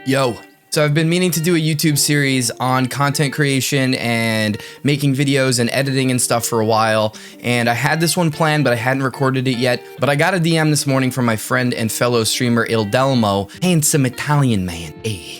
Yo. So I've been meaning to do a YouTube series on content creation and making videos and editing and stuff for a while, and I had this one planned, but I hadn't recorded it yet. But I got a DM this morning from my friend and fellow streamer Il Delmo, handsome Italian man,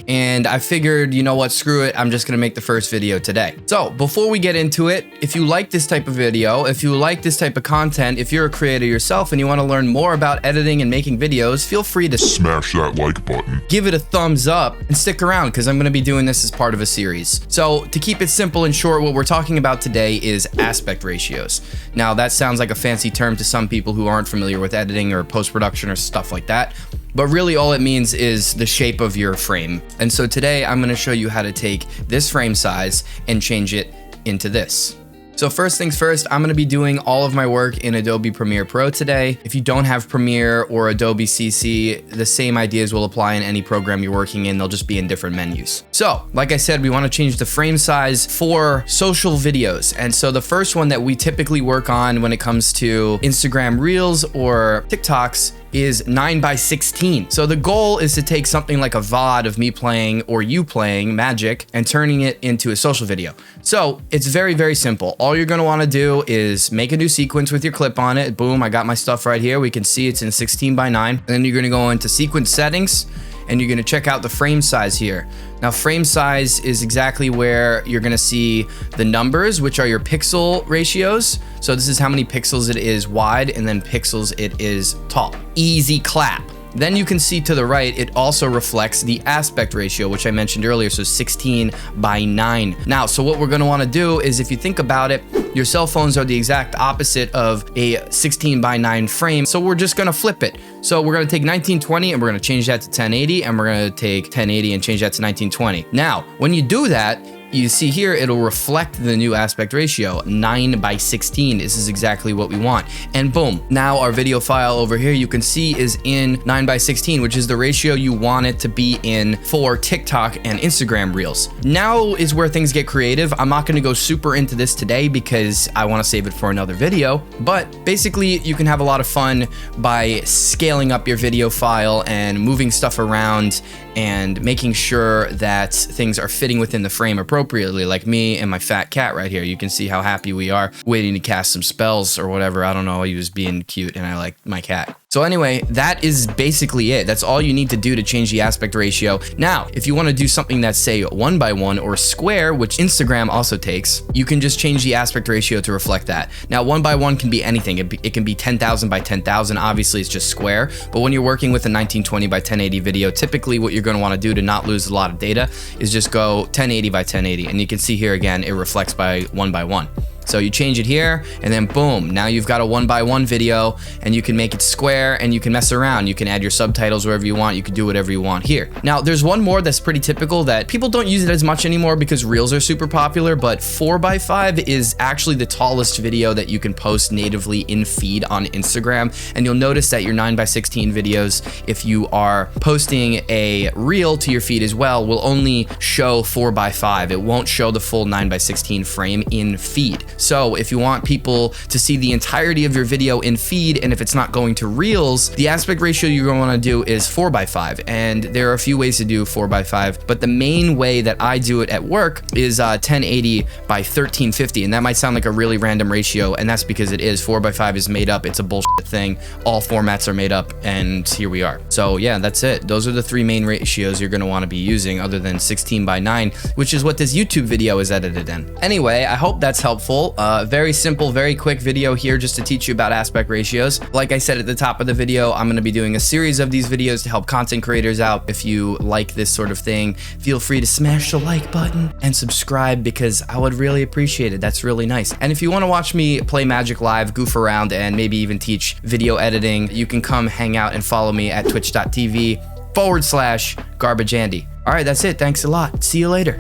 and I figured, you know what, screw it, I'm just gonna make the first video today. So before we get into it, if you like this type of video, if you like this type of content, if you're a creator yourself and you want to learn more about editing and making videos, feel free to smash that like button, give it a thumbs up, and stick around because I'm going to be doing this as part of a series. So to keep it simple and short, what we're talking about today is aspect ratios. Now that sounds like a fancy term to some people who aren't familiar with editing or post-production or stuff like that, but really all it means is the shape of your frame. And so today I'm going to show you how to take this frame size and change it into this. So first things first, I'm going to be doing all of my work in Adobe Premiere Pro today. If you don't have Premiere or Adobe CC, the same ideas will apply in any program you're working in. They'll just be in different menus. So like I said, we want to change the frame size for social videos. And so the first one that we typically work on when it comes to Instagram Reels or TikToks is 9:16. So the goal is to take something like a VOD of me playing or you playing Magic and turning it into a social video. So it's very, very simple. All you're gonna wanna do is make a new sequence with your clip on it. Boom, I got my stuff right here. We can see it's in 16:9. And then you're gonna go into sequence settings and you're gonna check out the frame size here. Now frame size is exactly where you're gonna see the numbers, which are your pixel ratios. So this is how many pixels it is wide and then pixels it is tall. Easy clap. Then you can see to the right, it also reflects the aspect ratio, which I mentioned earlier, so 16:9. Now, so what we're gonna wanna do is, if you think about it, your cell phones are the exact opposite of a 16:9 frame, so we're just gonna flip it. So we're gonna take 1920 and we're gonna change that to 1080, and we're gonna take 1080 and change that to 1920. Now, when you do that, you see here, it'll reflect the new aspect ratio, 9:16. This is exactly what we want. And boom, now our video file over here, you can see is in 9:16, which is the ratio you want it to be in for TikTok and Instagram Reels. Now is where things get creative. I'm not gonna go super into this today because I wanna save it for another video, but basically you can have a lot of fun by scaling up your video file and moving stuff around and making sure that things are fitting within the frame appropriately, like me and my fat cat right here. You can see how happy we are waiting to cast some spells or whatever. I don't know, he was being cute and I like my cat. So anyway, that is basically it. That's all you need to do to change the aspect ratio. Now, if you want to do something that's say 1:1 or square, which Instagram also takes, you can just change the aspect ratio to reflect that. Now, 1:1 can be anything. It can be 10,000 by 10,000. Obviously, it's just square. But when you're working with a 1920 by 1080 video, typically what you're going to want to do to not lose a lot of data is just go 1080 by 1080. And you can see here again, it reflects by 1:1. So you change it here and then boom, now you've got a 1:1 video and you can make it square and you can mess around. You can add your subtitles wherever you want. You can do whatever you want here. Now there's one more that's pretty typical that people don't use it as much anymore because Reels are super popular, but 4:5 is actually the tallest video that you can post natively in feed on Instagram. And you'll notice that your 9:16 videos, if you are posting a Reel to your feed as well, will only show 4:5. It won't show the full 9:16 frame in feed. So if you want people to see the entirety of your video in feed, and if it's not going to Reels, the aspect ratio you're going to want to do is 4:5. And there are a few ways to do 4:5, but the main way that I do it at work is 1080 by 1350. And that might sound like a really random ratio, and that's because it is. 4:5 is made up. It's a bullshit thing. All formats are made up, and here we are. So yeah, that's it. Those are the three main ratios you're going to want to be using, other than 16:9, which is what this YouTube video is edited in. Anyway, I hope that's helpful. Very simple, very quick video here just to teach you about aspect ratios. Like I said at the top of the video, I'm going to be doing a series of these videos to help content creators out. If you like this sort of thing, feel free to smash the like button and subscribe because I would really appreciate it. That's really nice. And if you want to watch me play Magic live, goof around, and maybe even teach video editing, you can come hang out and follow me at twitch.tv/GarbageAndy. All right, that's it. Thanks a lot. See you later.